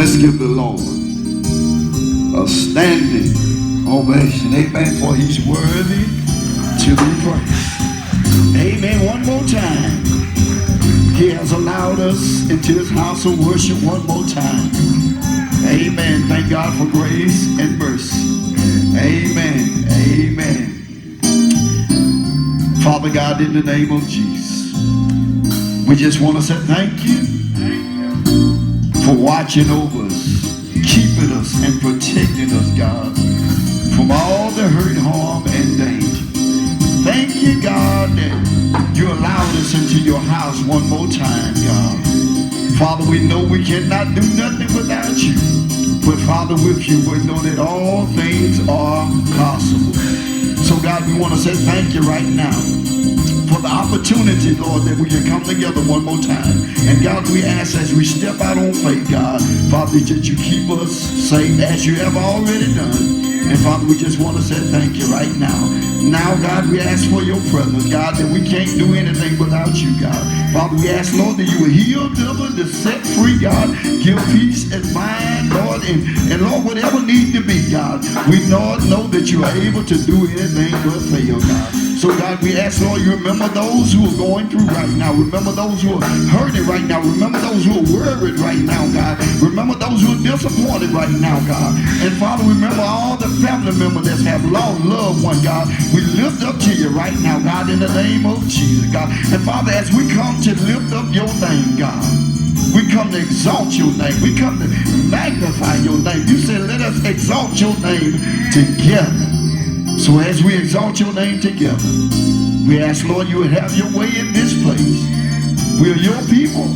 Let's give the Lord a standing ovation. Amen. For he's worthy to be praised. Amen. One more time. He has allowed us into his house of worship one more time. Amen. Thank God for grace and mercy. Amen. Amen. Father God, in the name of Jesus, we just want to say thank you for watching over us, keeping us, and protecting us, God, from all the hurt, harm, and danger. Thank you, God, that you allowed us into your house one more time, God. Father, we know we cannot do nothing without you. But Father, with you, we know that all things are possible. So God, we want to say thank you right now for the opportunity, Lord, that we can come together one more time. And God, we ask as we step out on faith, God, Father, that you keep us safe as you have already done. And Father, we just want to say thank you right now. Now, God, we ask for your presence, God, that we can't do anything without you, God. Father, we ask, Lord, that you will heal, deliver, to set free, God. Give peace and mind, Lord, and Lord, whatever need to be, God. We, Lord, know that you are able to do anything but fail, God. So, God, we ask, Lord, you remember those who are going through right now. Remember those who are hurting right now. Remember those who are worried right now, God. Remember those who are disappointed right now, God. And, Father, remember all the family members that have lost loved one, God. We lift up to you right now, God, in the name of Jesus, God. And, Father, as we come to lift up your name, God, we come to exalt your name. We come to magnify your name. You said, let us exalt your name together. So as we exalt your name together, we ask, Lord, you would have your way in this place. We are your people,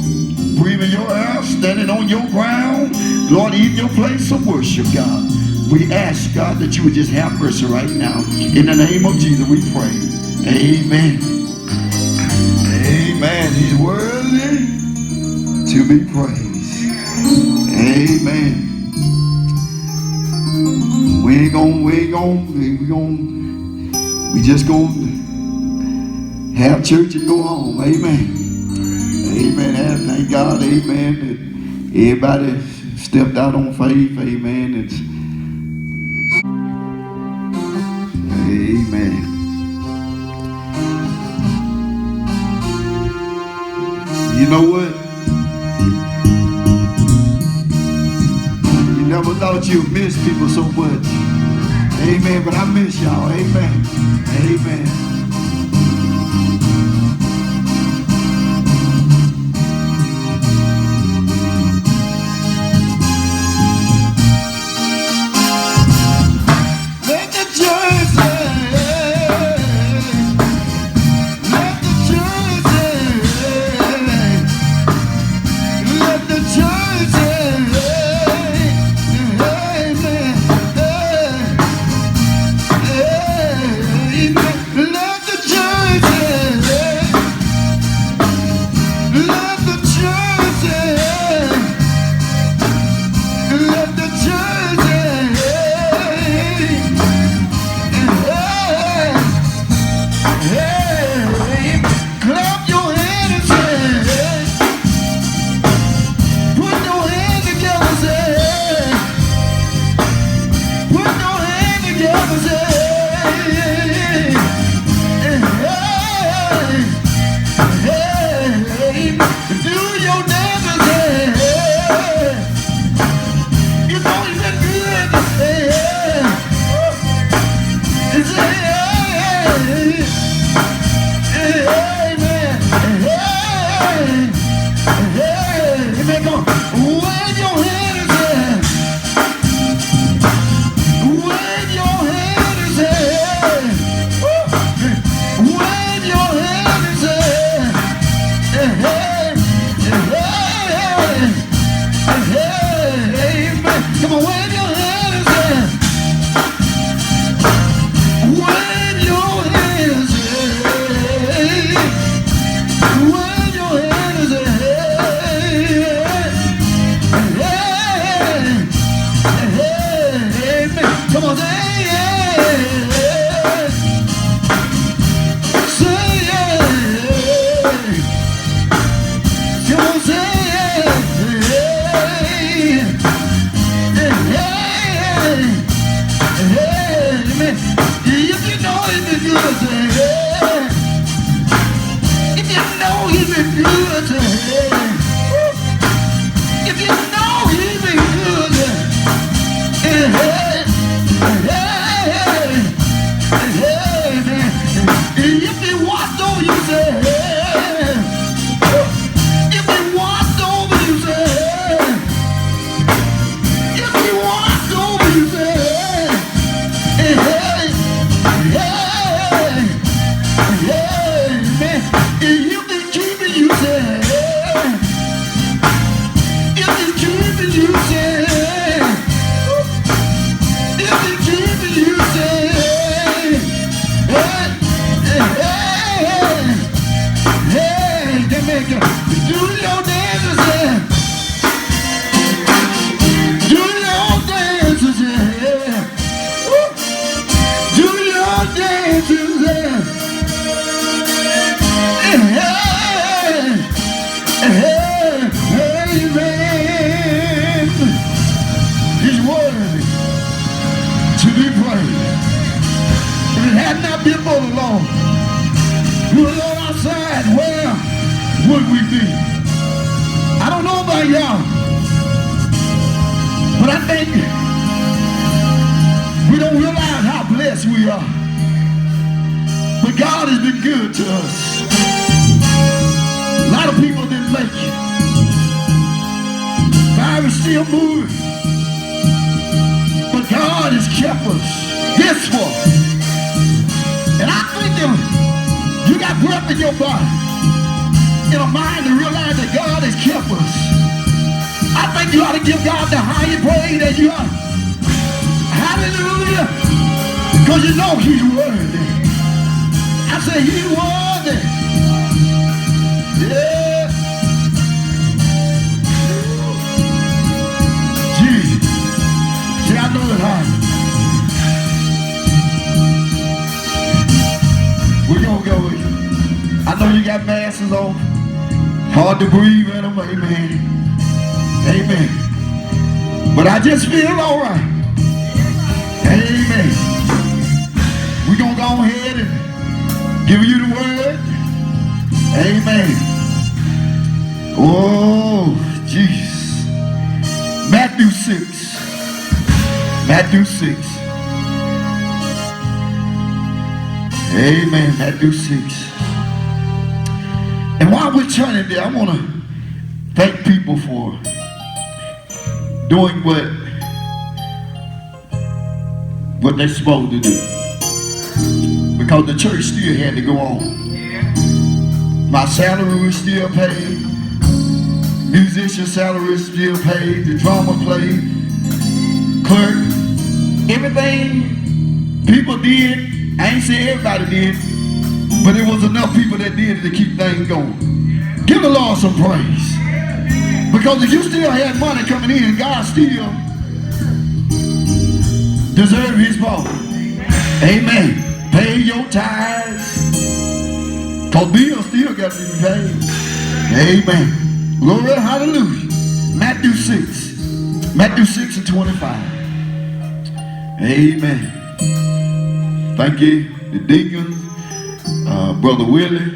breathing your air, standing on your ground, Lord, in your place of worship, God. We ask, God, that you would just have mercy right now. In the name of Jesus, we pray. Amen. Amen. He's worthy to be praised. Amen. We just gonna have church and go home. Amen. Amen. And thank God, amen, that everybody stepped out on faith. Amen. Amen. You know what? You never thought you'd miss people so much. Amen. But I miss y'all. Amen. Amen. Let the church say, let the church say, let the church say, amen. Let think we don't realize how blessed we are. But God has been good to us. A lot of people didn't make it. Fire is still moving. But God has kept us this far. And I think that you got breath in your body, in a mind to realize that God has kept us. I think you ought to give God the higher praise that you are. Hallelujah. Because you know he's worthy. I say he's worthy. Yeah. Jesus. See, I know it's hard. We're going to go with you. I know you got masks on. Hard to breathe in them. Amen. Amen. But I just feel all right. Amen. We're going to go ahead and give you the word. Amen. Oh, Jesus. Matthew 6. Matthew 6. Amen. Matthew 6. And while we're turning there, I want to thank people for doing what they're supposed to do. Because the church still had to go on. My salary was still paid. Musician salary was still paid. The drama played. Clerk. Everything people did. I ain't saying everybody did. But there was enough people that did it to keep things going. Give the Lord some praise. Because if you still had money coming in, God still deserves his part. Amen. Pay your tithes. Because bills still got to be paid. Amen. Glory, hallelujah. Matthew 6. Matthew 6 and 25. Amen. Thank you, the deacons, Brother Willie.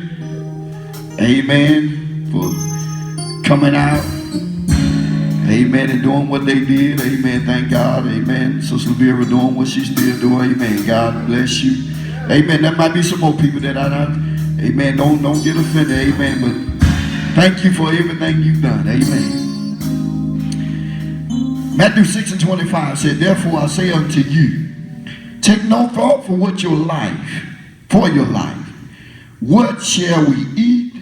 Amen. For coming out. Amen. And doing what they did. Amen. Thank God. Amen. Sister Vera doing what she's still doing. Amen. God bless you. Amen. There might be some more people that I don't. Amen. Don't get offended. Amen. But thank you for everything you've done. Amen. Matthew 6 and 25 said, therefore I say unto you, take no thought for your life. What shall we eat,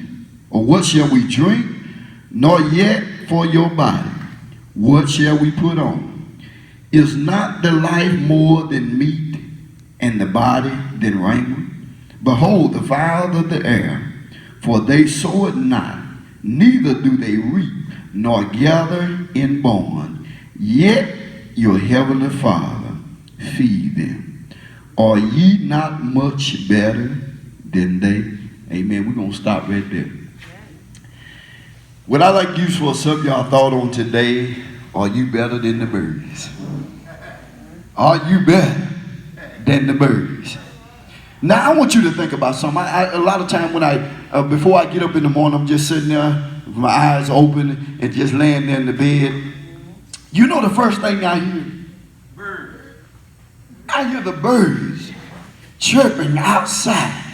or what shall we drink, nor yet for your body, what shall we put on? Is not the life more than meat, and the body than raiment? Behold the fowls of the air, for they sow it not, neither do they reap, nor gather in barn, yet your heavenly Father feed them. Are ye not much better than they? Amen. We're going to stop right there. What I like to use for a subject y'all thought on today, are you better than the birds? Are you better than the birds? Now I want you to think about something. A lot of time when before I get up in the morning, I'm just sitting there with my eyes open and just laying there in the bed. You know the first thing I hear? Birds. I hear the birds chirping outside.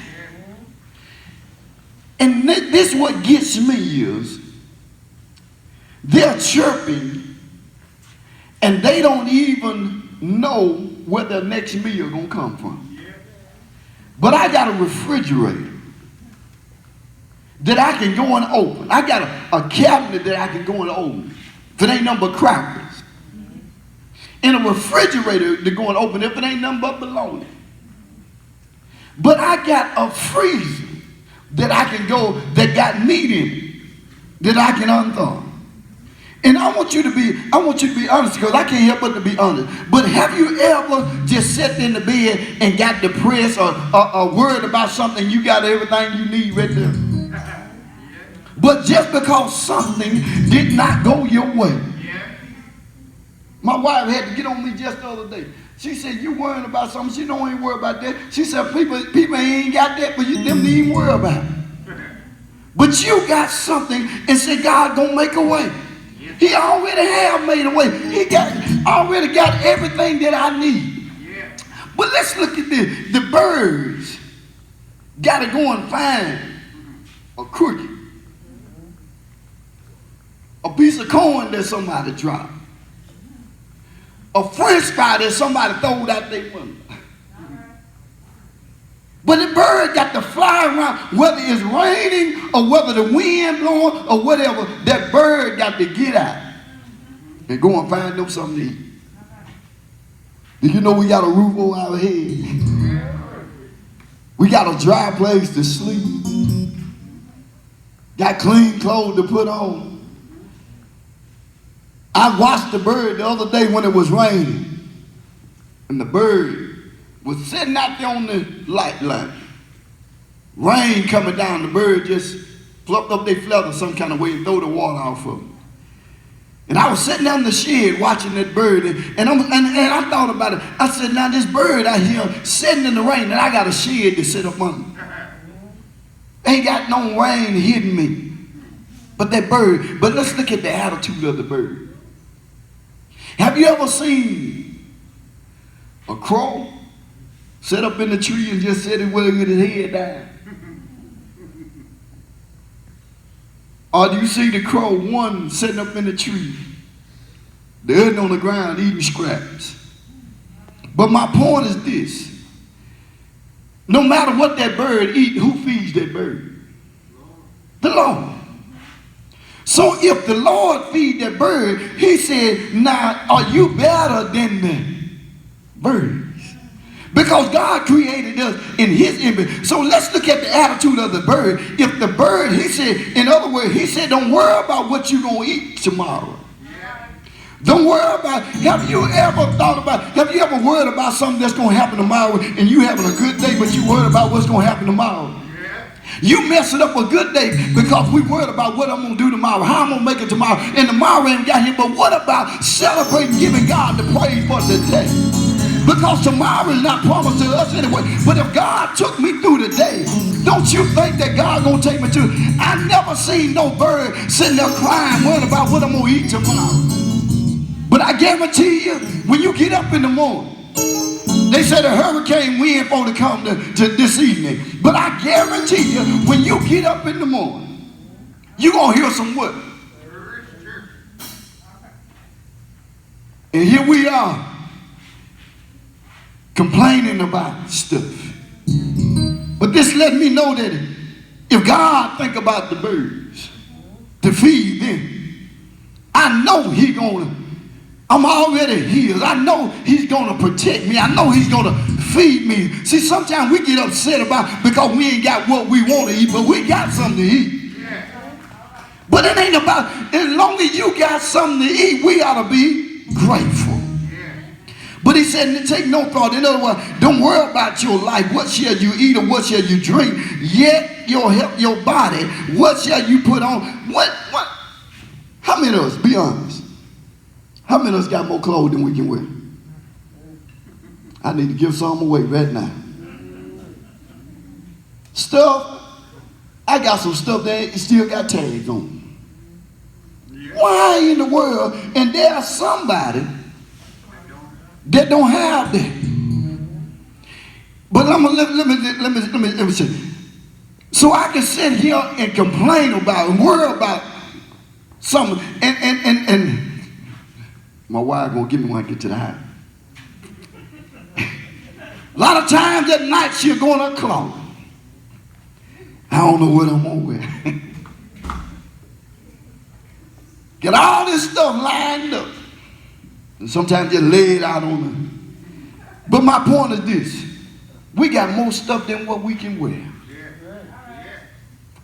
And this what gets me is they're chirping and they don't even know where their next meal gonna come from. But I got a refrigerator that I can go and open. I got a cabinet that I can go and open. If it ain't nothing but crackers. And a refrigerator to go and open if it ain't nothing but bologna. But I got a freezer that I can go, that got meat in it, that I can unthaw. And I want you to be honest, because I can't help but to be honest. But have you ever just sat in the bed and got depressed or worried about something, you got everything you need right there? But just because something did not go your way. My wife had to get on me just the other day. She said, you worrying about something? She don't even worry about that. She said, people ain't got that, but you them didn't even worry about it. But you got something and said, God gonna make a way. He already have made a way. He already got everything that I need. But let's look at this. The birds got to go and find a cookie, a piece of corn that somebody dropped, a French fry that somebody thrown out their window. But the bird got to fly around, whether it's raining or whether the wind blowing or whatever, that bird got to get out and go and find them something to eat. Did you know we got a roof over our head? We got a dry place to sleep. Got clean clothes to put on. I watched the bird the other day when it was raining. And the bird was sitting out there on the light line. Rain coming down, the bird just fluffed up their feathers some kind of way and throw the water off of them. And I was sitting down in the shed watching that bird, and I thought about it. I said, now this bird out here sitting in the rain, and I got a shed to sit up under. Ain't got no rain hitting me. But that bird, but let's look at the attitude of the bird. Have you ever seen a crow sit up in the tree and just sit with his head down? Or do you see the crow, one sitting up in the tree, the other on the ground eating scraps? But my point is this. No matter what that bird eats, who feeds that bird? The Lord. So if the Lord feed that bird, he said, now are you better than the birds? Because God created us in his image. So let's look at the attitude of the bird. If the bird, he said, in other words, he said, don't worry about what you're going to eat tomorrow. Don't worry about, have you ever worried about something that's going to happen tomorrow and you having a good day, but you worried about what's going to happen tomorrow? You messing up a good day because we worried about what I'm going to do tomorrow, how I'm going to make it tomorrow, and tomorrow ain't got here. But what about celebrating, giving God the praise for the day? Because tomorrow is not promised to us anyway. But if God took me through the day, don't you think that God gonna take me through? I never seen no bird sitting there crying, worrying about what I'm gonna eat tomorrow. But I guarantee you, when you get up in the morning, they said a hurricane wind for to come to this evening. But I guarantee you, when you get up in the morning, you gonna hear some what? And here we are, complaining about stuff. But this let me know that if God think about the birds to feed them, I know I'm already healed. I know he's gonna protect me. I know he's gonna feed me. See, sometimes we get upset about because we ain't got what we want to eat, but we got something to eat. But it ain't about, as long as you got something to eat, we ought to be grateful. But he said, take no thought. In other words, don't worry about your life. What shall you eat or what shall you drink? Yet your health, your body, what shall you put on? What? How many of us, be honest, how many of us got more clothes than we can wear? I need to give some away right now. Stuff, I got some stuff that still got tags on. Why in the world? And there's somebody that don't have that. But let me say. So I can sit here and complain about and worry about something, and my wife gonna give me when I get to the house. A lot of times at night she'll go in her closet. I don't know what I'm gonna wear. Get all this stuff lined up. And sometimes just lay it out on them. But my point is this. We got more stuff than what we can wear.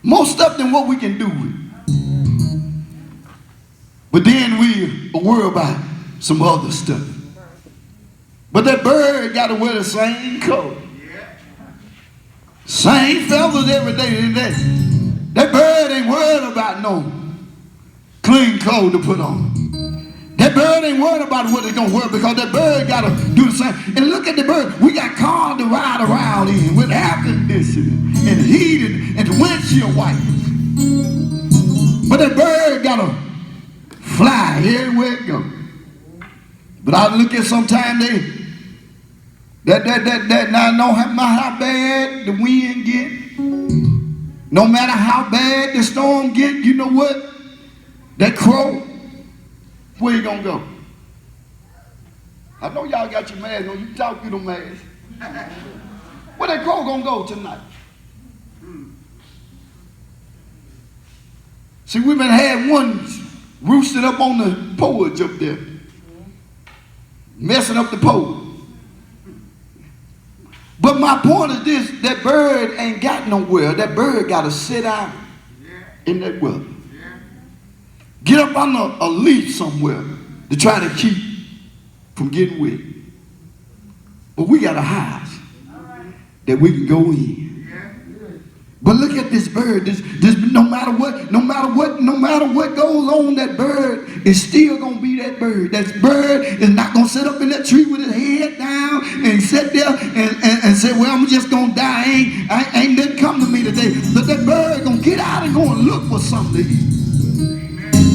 More stuff than what we can do with. But then we worry about some other stuff. But that bird got to wear the same coat. Same feathers every day. That bird ain't worried about no clean clothes to put on. That bird ain't worried about what they're going to wear because that bird got to do the same. And look at the bird. We got cars to ride around in with air conditioning and heated and windshield wipers. But that bird got to fly everywhere it goes. But I look at sometimes now no matter how bad the wind get, no matter how bad the storm get, you know what? That crow, where you gonna go? I know y'all got your mask on. You talk through the mask. Where that crow gonna go tonight? See, we've been had one roosted up on the porch up there, messing up the pole. But my point is this, that bird ain't got nowhere. That bird got to sit out in that weather. Get up on a leaf somewhere to try to keep from getting wet. But we got a house that we can go in. But look at this bird. This no matter what goes on, that bird is still gonna be that bird. That bird is not gonna sit up in that tree with his head down and sit there and say, well, I'm just gonna die. Ain't nothing come to me today. But that bird gonna get out and go and look for something to eat.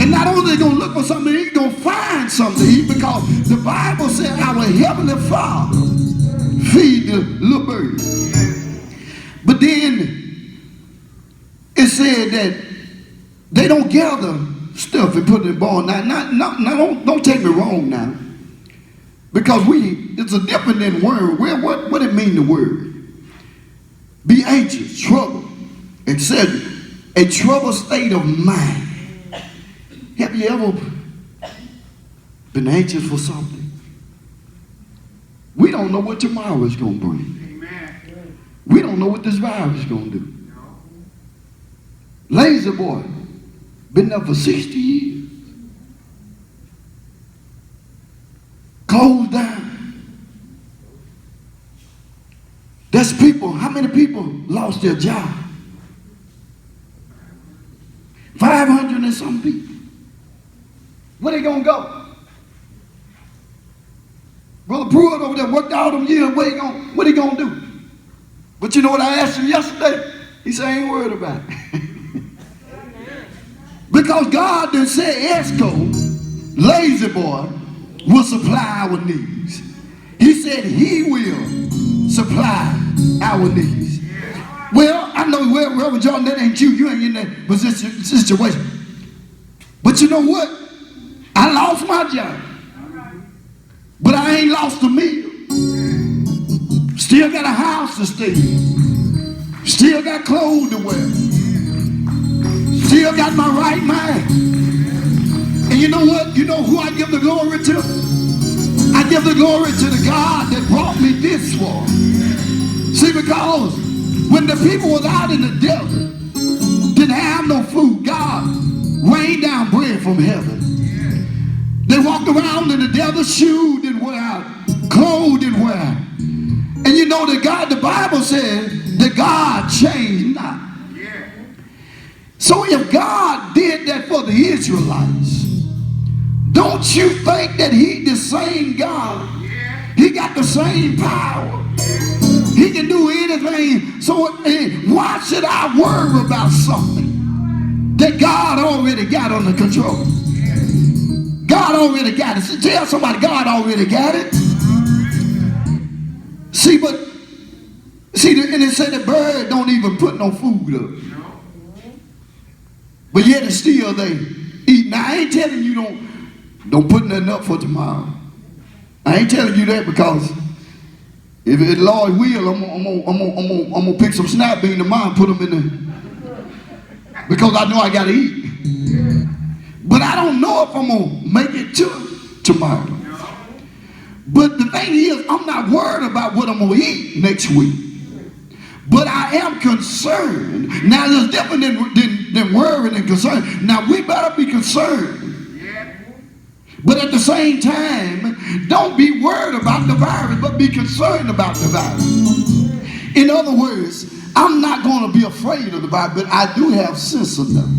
And not only gonna look for something to eat, gonna find something to eat, because the Bible said our Heavenly Father feed the little bird. But then it said that they don't gather stuff and put it in barn. Now, don't take me wrong now, because it's a different than word. What it mean, the word? Be anxious, trouble, etc. A troubled state of mind. Have you ever been anxious for something? We don't know what tomorrow is going to bring. Amen. We don't know what this virus is going to do. Lazy boy, been there for 60 years. Closed down. That's people, how many people lost their job? 500 and some people. Where they gonna go? Brother Pruitt over there worked all them years, what he gonna do? But you know what I asked him yesterday? He said, I ain't worried about it. Because God done said Esco, lazy boy, will supply our needs. He said he will supply our needs. Well, I know, Reverend Jordan, that ain't you. You ain't in that situation. But you know what? I lost my job. But I ain't lost a meal. Still got a house to stay in. Still got clothes to wear. Still got my right mind. And you know what? You know who I give the glory to? I give the glory to the God that brought me this far. See, because when the people was out in the desert, didn't have no food, God rained down bread from heaven. They walked around in the desert, shoes didn't wear out, clothes didn't wear out. And you know that God, the Bible says that God changed not. So if God did that for the Israelites, don't you think that he the same God? He got the same power. He can do anything. So why should I worry about something that God already got under control? God already got it. So tell somebody, God already got it. See, and it said the bird don't even put no food up. But yet it's still they eat. Now I ain't telling you don't put nothing up for tomorrow. I ain't telling you that, because if the Lord will, I'm gonna pick some snap beans tomorrow and put them in there, because I know I gotta eat. But I don't know if I'm gonna make it to tomorrow. But the thing is, I'm not worried about what I'm gonna eat next week. But I am concerned. Now there's different than worrying and concern. Now we better be concerned. But at the same time, don't be worried about the virus, but be concerned about the virus. In other words, I'm not going to be afraid of the virus, but I do have sense enough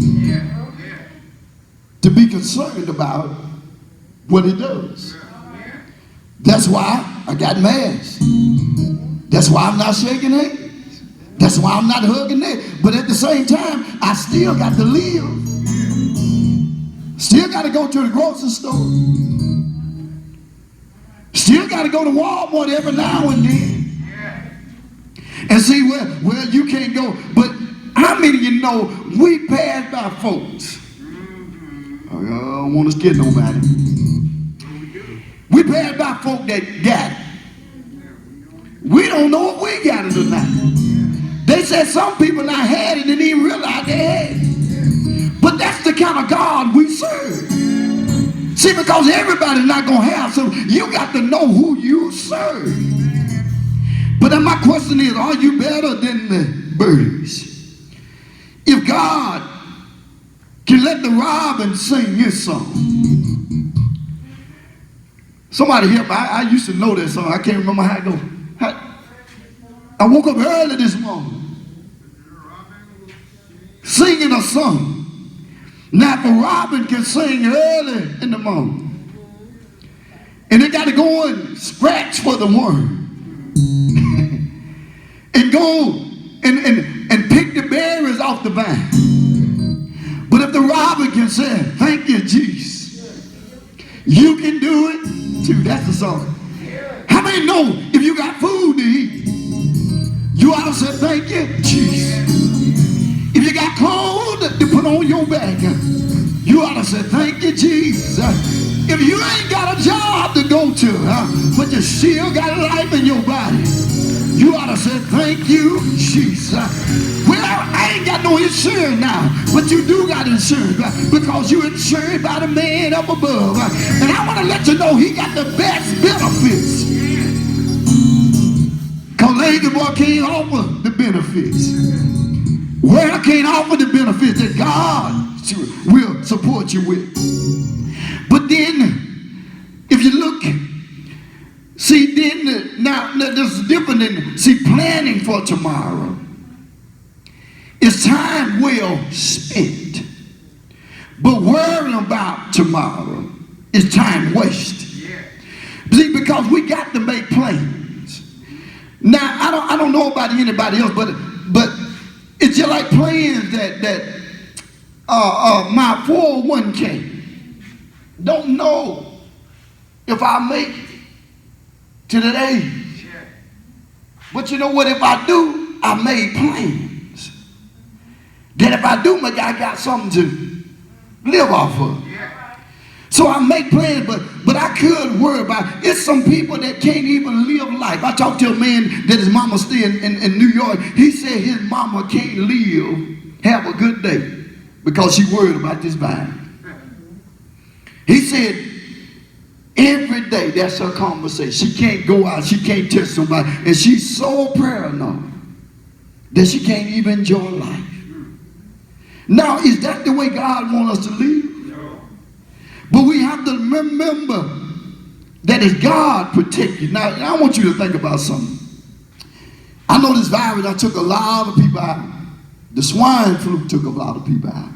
to be concerned about what it does. That's why I got masks. That's why I'm not shaking hands. That's why I'm not hugging it. But at the same time, I still got to live. Still got to go to the grocery store. Still got to go to Walmart every now and then. And see, well, you can't go. But how many of you know we pass by folks? I don't want to scare nobody. We pass by folk that got it. We don't know if we got it or not. They said some people not had it and didn't even realize they had it. But that's the kind of God we serve. See, because everybody's not going to have some, you got to know who you serve. But then my question is, are you better than the birds? If God can let the robin sing his song. Somebody help me. I used to know that song. I can't remember how it goes. I woke up early this morning singing a song. Now, if a robin can sing early in the morning, and they got to go and scratch for the worm, and go and pick the berries off the vine. But if the robin can say, thank you, Jesus, you can do it too. That's the song. How many know if you got food to eat, you ought to say, thank you, Jesus. If you got clothes to put on your back, you ought to say, thank you, Jesus. If you ain't got a job to go to, but you still got life in your body, you ought to say, thank you, Jesus. Well, I ain't got no insurance now, but you do got insurance because you're insured by the man up above. And I want to let you know he got the best benefits. Because lazy boy can't offer the benefits. Well, I can't offer the benefits that God will support you with. But then, if you look, see, then now there's different than, see, planning for tomorrow. It's time well spent. But worrying about tomorrow is time wasted. See, because we got to make plans. Now, I don't know about anybody else, but it's just like plans that my 401k don't know if I make it to that age. But you know what? If I do, I made plans. That if I do, I got something to live off of. So I make plans, but I could worry about it. It's some people that can't even live life. I talked to a man that his mama stay in New York. He said his mama can't have a good day because she worried about this vine. He said every day that's her conversation. She can't go out, she can't touch somebody, and she's so paranoid that she can't even enjoy life. Now, is that the way God wants us to live? But we have to remember that it's God protect you. Now, I want you to think about something. I know this virus, I took a lot of people out. The swine flu took a lot of people out.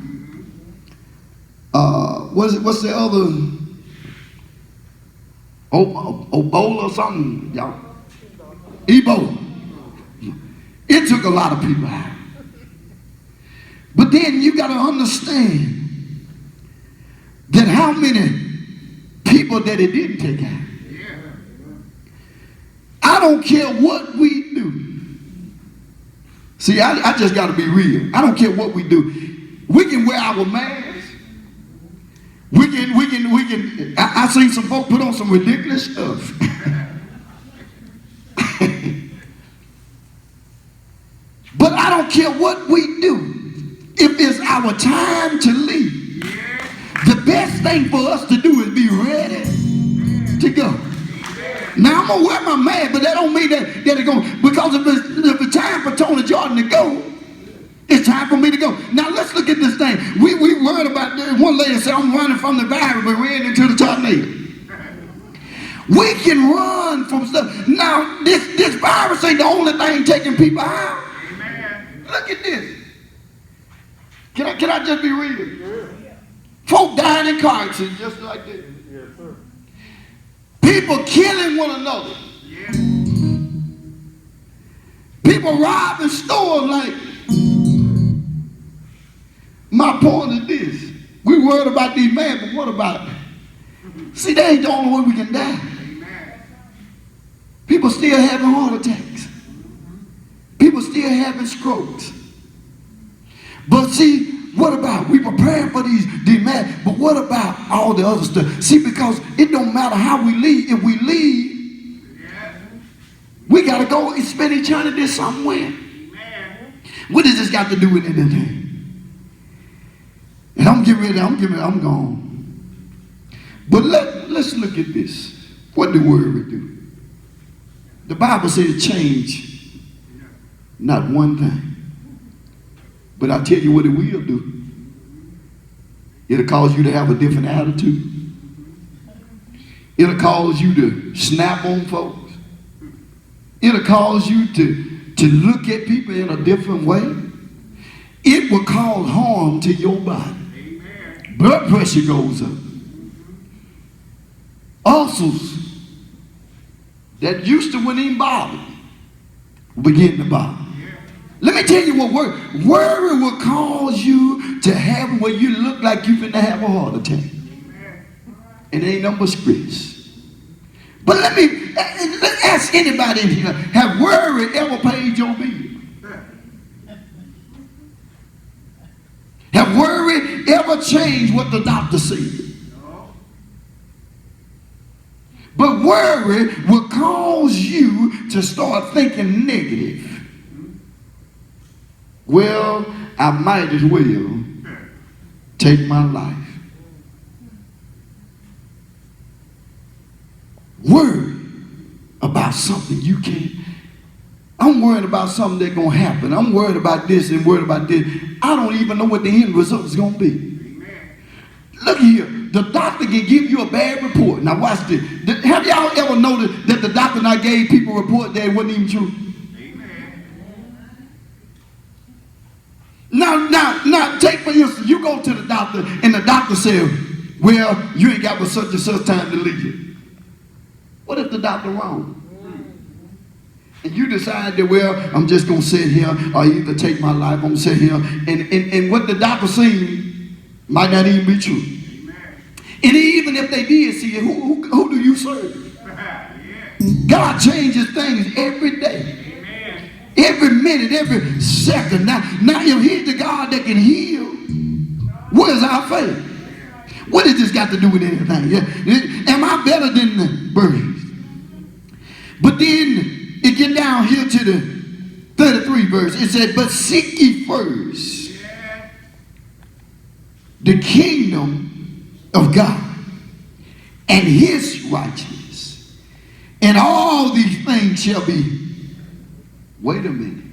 What's the other? Ebola or something, y'all? Ebola. It took a lot of people out. But then you got to understand that how many people that it didn't take out. I don't care what we do. See, I just got to be real. I don't care what we do. We can wear our masks. We can. I seen some folk put on some ridiculous stuff. But I don't care what we do. If it's our time to leave, the best thing for us to do is be ready to go. Now I'm gonna wear my mask, but that don't mean that it's going, because if it's time for Tony Jordan to go, it's time for me to go. Now let's look at this thing. We worried about this. One lady said, I'm running from the virus, but ran into the tornado. We can run from stuff. Now this virus ain't the only thing taking people out. Amen. Look at this. Can I just be real? Folk dying in car accidents just like this. Yes, sir. People killing one another. Yeah. People robbing stores like. My point is this. We We worried about these men, but what about it? See, that ain't the only way we can die. People still having heart attacks. People still having strokes. But see, what about, we preparing for these demands, but what about all the other stuff? See, because it don't matter how we leave. If we leave, we got to go and spend eternity somewhere. What does this got to do with anything? And I'm getting ready, I'm gone. But let's look at this. What the word do? The Bible says change, not one thing. But I'll tell you what it will do. It'll cause you to have a different attitude. It'll cause you to snap on folks. It'll cause you to look at people in a different way. It will cause harm to your body. Amen. Blood pressure goes up. Ulcers that used to wouldn't even bother will begin to bother. Let me tell you what worry will cause you to have where you look like you're finna have a heart attack. And it ain't nothing but stress. But let's ask anybody in here, have worry ever paid your bill? Have worry ever changed what the doctor said? But worry will cause you to start thinking negative. Well, I might as well take my life. Worry about something you can't. I'm worried about something that's going to happen. I'm worried about this and worried about this. I don't even know what the end result is going to be. Look here. The doctor can give you a bad report. Now watch this. Have y'all ever noticed that the doctor not gave people a report that wasn't even true? Now, take for instance, you go to the doctor and the doctor says, well, you ain't got but such and such time to live. What if the doctor wrong? And you decide that, well, I'm just going to sit here or either take my life, I'm going to sit here. And what the doctor seen might not even be true. And even if they did see it, who do you serve? God changes things every day. Every minute, every second. Now if he's the God that can heal, where's our faith? What has this got to do with anything? Am I better than the birds? But then it get down here to the 33 verse. It said, but seek ye first the kingdom of God and his righteousness, and all these things shall be. Wait a minute.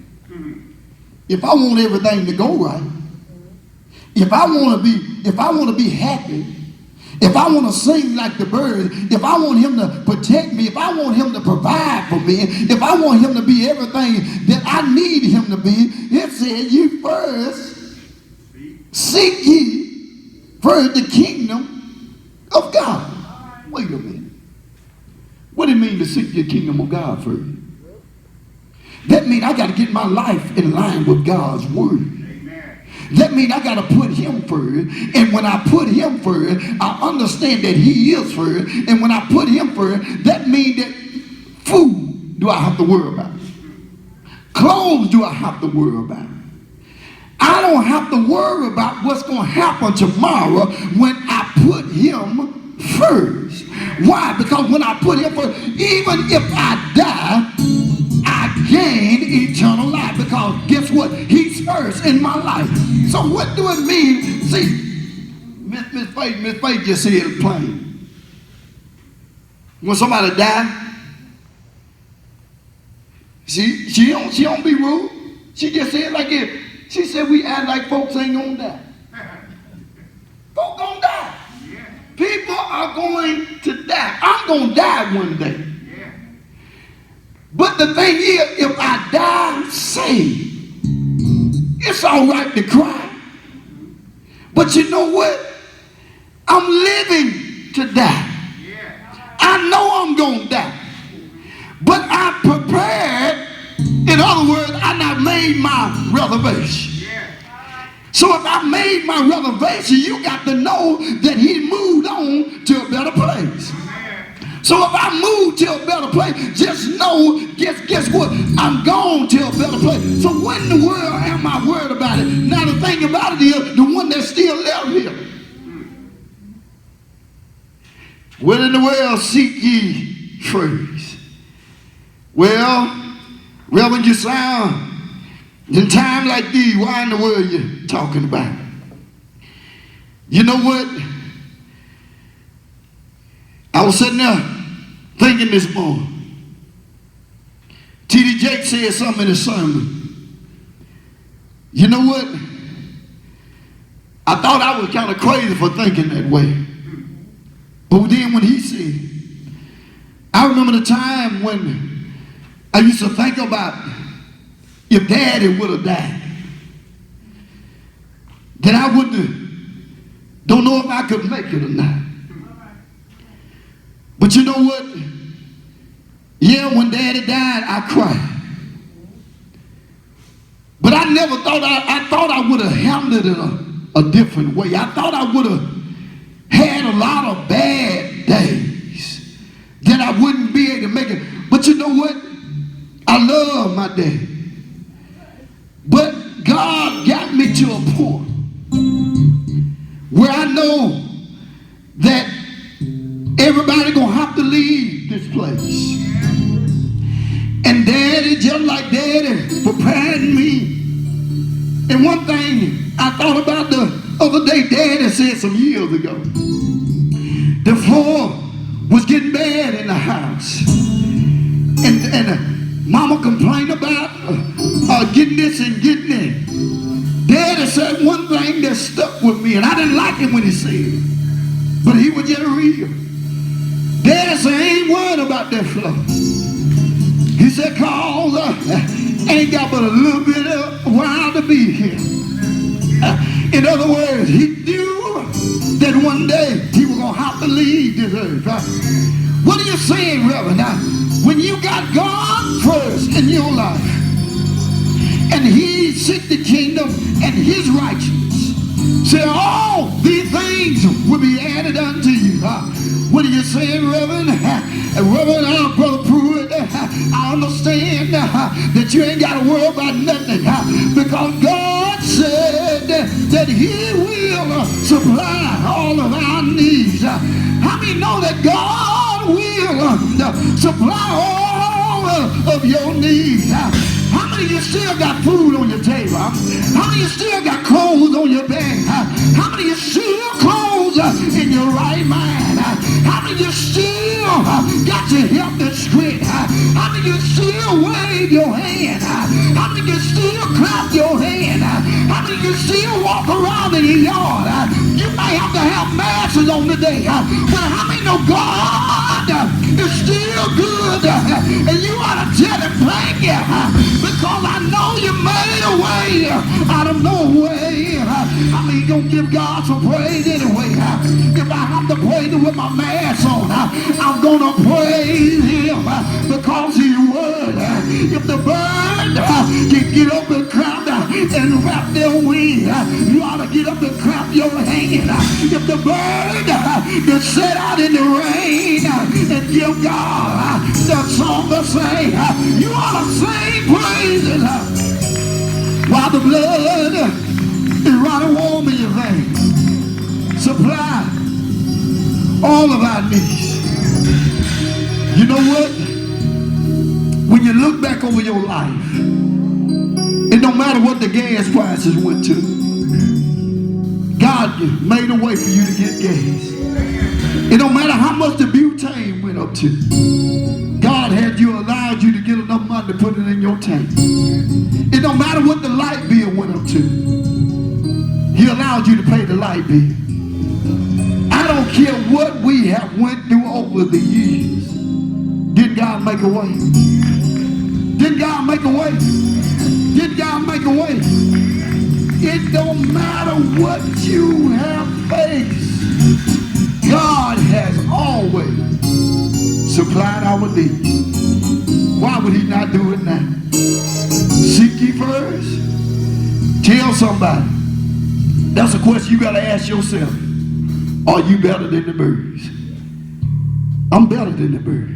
If I want everything to go right, if I want to be happy, if I want to sing like the birds, if I want him to protect me, if I want him to provide for me, if I want him to be everything that I need him to be, it said, you first seek ye first the kingdom of God. Wait a minute. What do it mean to seek the kingdom of God first? That means I got to get my life in line with God's word. Amen. That means I got to put him first. And when I put him first, I understand that he is first. And when I put him first, that means that food do I have to worry about. Clothes do I have to worry about. I don't have to worry about what's going to happen tomorrow when I put him first. Why? Because when I put him first, even if I die, I gain eternal life, because guess what? He's first in my life. So what do it mean? See, Miss Faith just said it plain. When somebody die, she don't be rude. She just said like it. She said we act like folks ain't gonna die. Folks gonna die. People are going to die. I'm gonna die one day. But the thing is, if I die saved, it's all right to cry. But you know what? I'm living to die. I know I'm going to die. But I prepared. In other words, I not made my reservation. So if I made my reservation, you got to know that he moved on to a better place. So if I move to a better place, just know, guess what? I'm gone to a better place. So what in the world am I worried about it? Now the thing about it is, the one that's still left here. What in the world seek ye first? Well, Reverend Josiah, in time like these, why in the world you talking about it? You know what? I was sitting there thinking this morning. T.D. Jakes said something in his sermon. You know what? I thought I was kind of crazy for thinking that way. But then when he said, I remember the time when I used to think about if Daddy would have died, then I don't know if I could make it or not. But you know what? Yeah, when Daddy died, I cried. But I never thought, I thought I would have handled it a different way. I thought I would have had a lot of bad days that I wouldn't be able to make it. But you know what? I love my dad. But God got me to a point where I know that everybody gonna have to leave this place. And Daddy, just like Daddy, prepared me. And one thing I thought about the other day, Daddy said some years ago, the floor was getting bad in the house. And Mama complained about getting this and getting that. Daddy said one thing that stuck with me, and I didn't like it when he said it, but he was just real. Daddy said, I ain't worried about that floor. He said, cause ain't got but a little bit of while to be here. In other words, he knew that one day he was going to have to leave this earth. What are you saying, Reverend? Now, when you got God first in your life, and he seek the kingdom and his righteousness, say all these things will be added unto you. What are you saying, Reverend? Reverend, Brother Pruitt, I understand that you ain't got to worry about nothing because God said that he will supply all of our needs. How many know that God will supply all of your needs? How many of you still got food on your table? How many of you still got clothes on your back? How many of you still clothes in your right mind? How many of you still got your health and strength? How many of you still wave your hand? How many of you still clap your hand? How many of you still walk around in your yard? You may have to have masses on today, but how many know God is still good? And you ought to tell him, thank you, because I know you made a way out of no way. I mean, gonna give God some praise anyway. If I have to praise him with my mask on, I'm gonna praise him because he's worthy. If the bird can get up and clap and wrap their wings, you ought to get up and clap your hand. If the bird can sit out in the rain and give God the song to sing, you ought to sing praises while the blood is running warm in your veins. Supply all of our needs. You know what? When you look back over your life, it don't matter what the gas prices went to, God made a way for you to get gas. It don't matter how much the butane went up to, God had you, allowed you to get enough money to put it in your tank. It don't matter what the light bill went up to, he allowed you to pay the light bill. I don't care what we have went through over the years. Did God make a way? Did God make a way? Did God make a way? It don't matter what you have faced. God has always supplied our needs. Why would he not do it now? Seek ye first. Tell somebody. That's a question you got to ask yourself. Are you better than the birds? I'm better than the bird.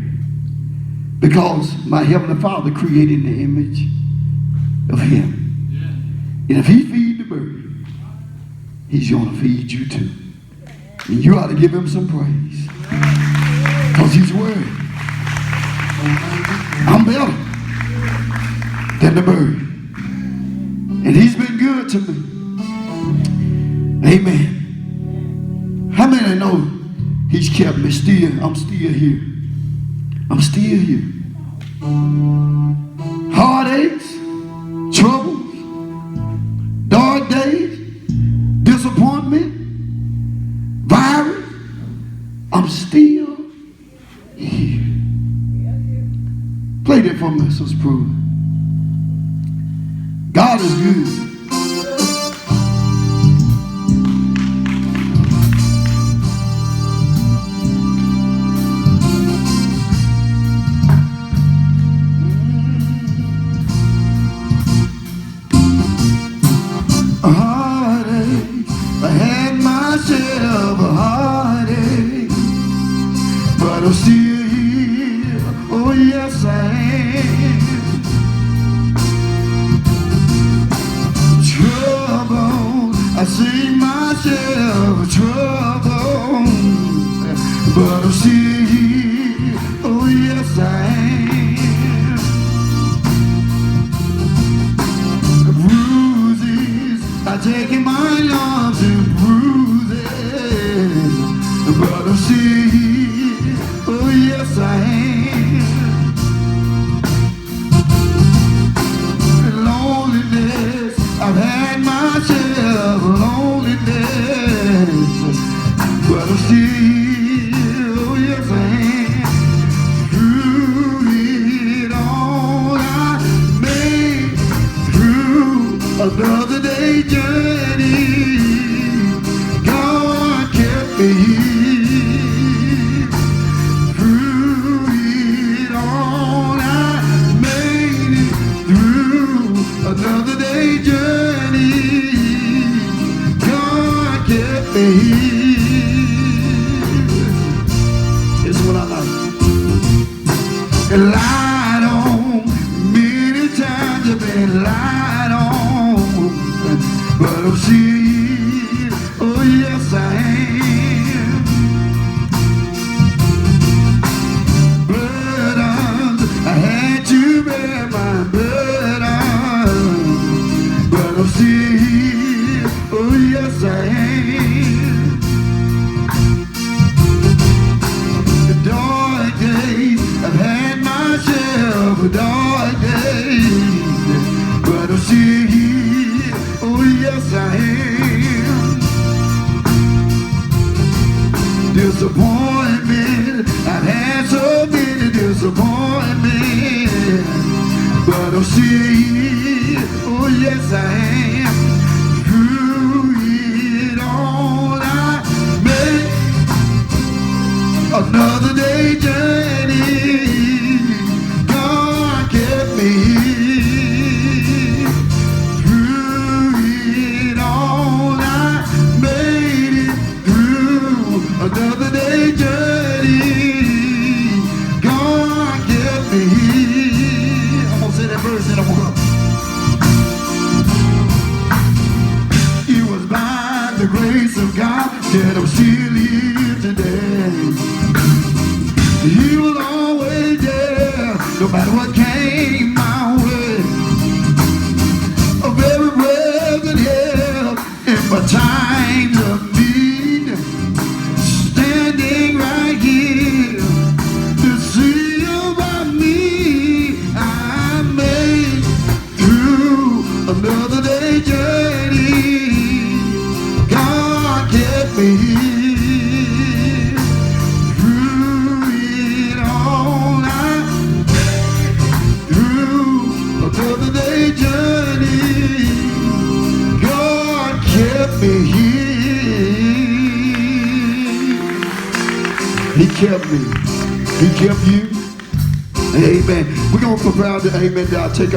Because my Heavenly Father created the image of Him. And if He feeds the bird, He's going to feed you too. And you ought to give Him some praise. Because He's worthy. I'm better than the bird. And He's been good to me. Amen. How many know He's kept me still? I'm still here. I'm still here. Heartaches, troubles, dark days, disappointment, virus, I'm still here. Play that for me, Sister Prue. God is good. Heartache, I had myself a heartache, but I'm still here, oh yes I am. Trouble, I see myself trouble, but I'm still here, oh yes I am. I take in my lumps and bruises, but I'm still here, oh yes I am. Loneliness, I've had myself loneliness, but I'm still here, oh yes I am. Through it all I made through another day journey. God kept me here. Through it all I made it through another day journey. God kept me here. This is what I like. And lied on many times. I've been lied on, but I'm still here, oh yes I am. Burdens, I had to bear my burdens, but I'm still here, oh yes I am. The dark days, I've had myself dark days, but I'm still here, oh yes I am. Disappointment, I've had so many disappointments, but I'm still here, oh yes I am. Through it all I made another day journey. God kept me here. Through it all I made it through another day journey. God kept me here. I'm gonna say that verse and I'm gonna go. It was by the grace of God that I'm still here today. He was always there, no matter what came my way. A very present help in my times of need, standing right here to see about me. I made through another day journey. God kept me here. He kept me. He kept you. Amen. We're going to prepare to, amen, take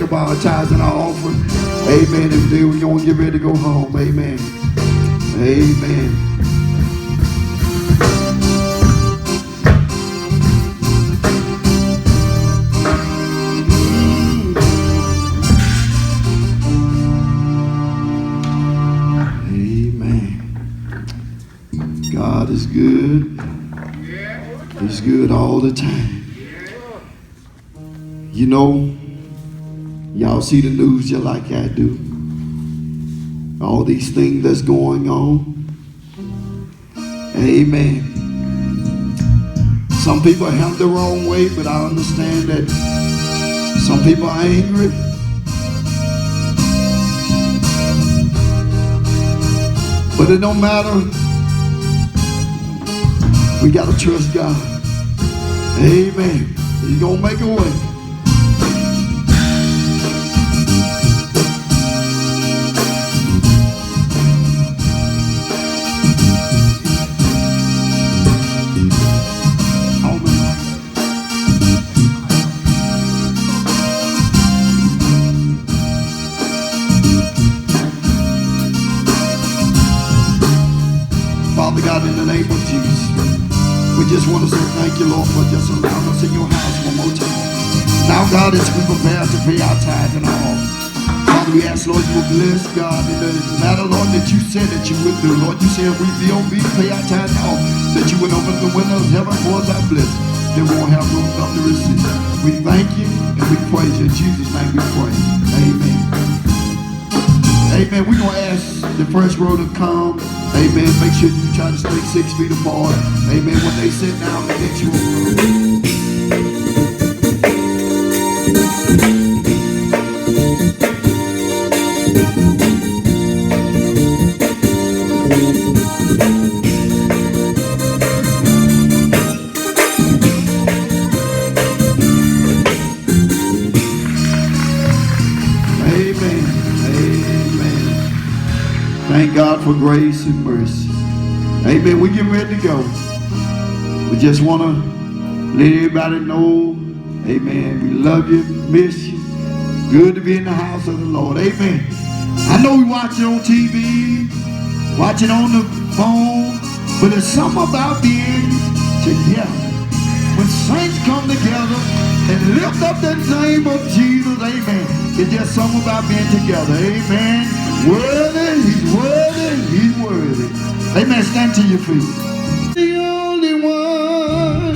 up our tithes and our offering. Amen. And then we're going to get ready to go home. Amen. Amen. God is good. He's good all the time. You know, y'all see the news just like I do. All these things that's going on. Amen. Some people have the wrong way, but I understand that some people are angry. But it don't matter. We got to trust God. Amen. He's going to make a way. Father God, in the name of Jesus, we just want to say thank you, Lord, for just allowing us in your house one more time. Now, God, as we prepare to pay our tithe and all, Father, we ask, Lord, you will bless, God, in the matter, Lord, that you said that you would do. Lord, you said if we be obedient, pay our tithe and all, that you would open the windows of heaven for us our blessing. Then we won't have room enough to receive. We thank you and we praise you. In Jesus' name we pray. Amen. Amen. We're going to ask the first row to come. Amen. Make sure you try to stay 6 feet apart. Amen. When they sit down, the next row. Thank God for grace and mercy. Amen. We're getting ready to go. We just want to let everybody know, amen, we love you, miss you. Good to be in the house of the Lord. Amen. I know we watch it on TV, watch it on the phone, but there's something about being together. When saints come together and lift up the name of Jesus, amen. It's just something about being together. Amen. Worthy, he's worthy, he's worthy. Amen. Stand to your feet. The only one.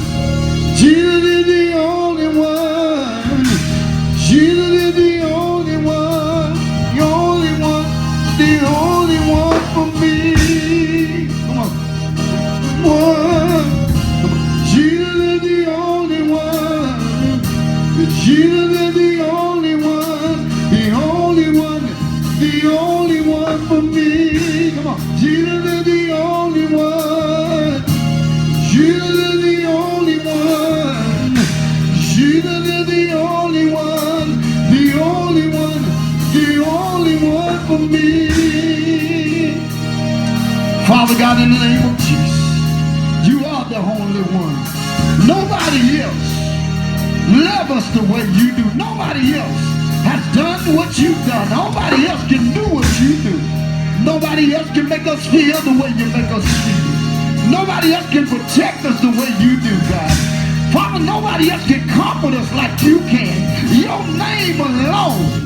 Jesus is the only one. Jesus is the only one. The only one. The only one for me. Come on. One. Come on. Jesus is the only one. Jesus is the only one. The only one. The only one for me. Come on. Jesus is the only one. Jesus is the only one. Jesus is the only one. The only one. The only one for me. Father God, in the name of Jesus, you are the only one. Nobody else love us the way you do. Nobody else has done what you've done. Nobody else can do what you do. Nobody else can make us feel the way you make us feel. Nobody else can protect us the way you do, God. Father, nobody else can comfort us like you can. Your name alone,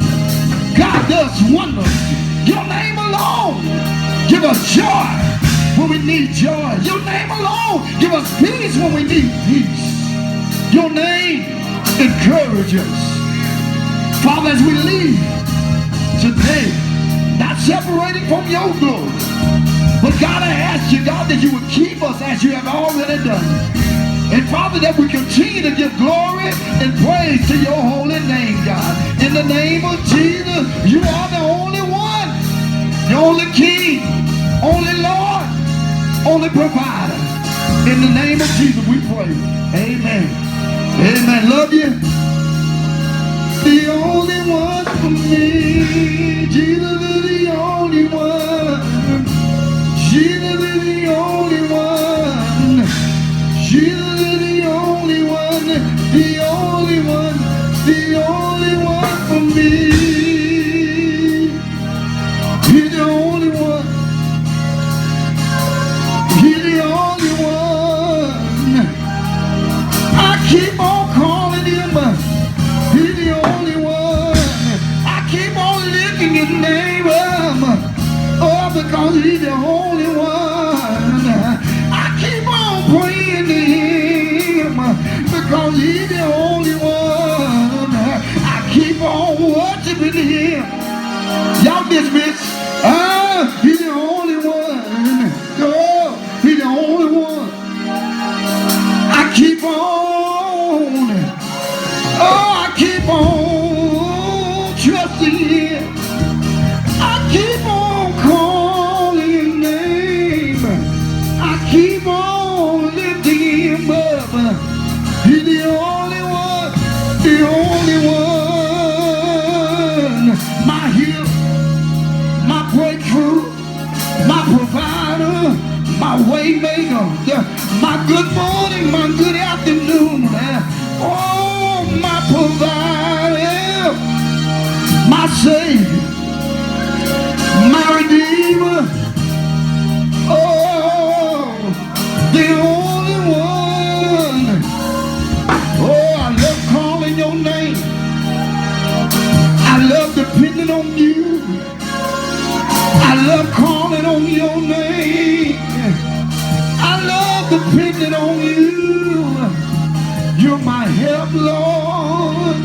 God, does wonders. Your name alone give us joy when we need joy. Your name alone give us peace when we need peace. Your name encourages us. Father, as we leave today, not separating from your glory, but God, I ask you, God, that you would keep us as you have already done. And Father, that we continue to give glory and praise to your holy name, God. In the name of Jesus, you are the only one, the only King, only Lord, only provider. In the name of Jesus, we pray. Amen. Amen. Love you. The only one for me. Jesus is the only one. Jesus is the only one. Jesus is the only one. The only one. The only one for me. He's the only one. keep on calling him. He's the only one. I keep on lifting his name up. Oh, because he's the only one. I keep on praying to him because he's the only one. I keep on worshiping him. Y'all dismiss. He's the only one. Oh, he's the only one. I keep on. Oh, I keep on trusting him. I keep on calling his name. I keep on lifting him up. He's the only one. The only one. My healer, my breakthrough, my provider, my way maker, my good morning, my good afternoon. Oh, my provider, my savior, my redeemer. Oh, the only one. Oh, I love calling your name. I love depending on you. I love calling on your name. I love depending on you. You're my help, Lord.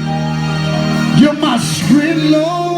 You're my strength, Lord.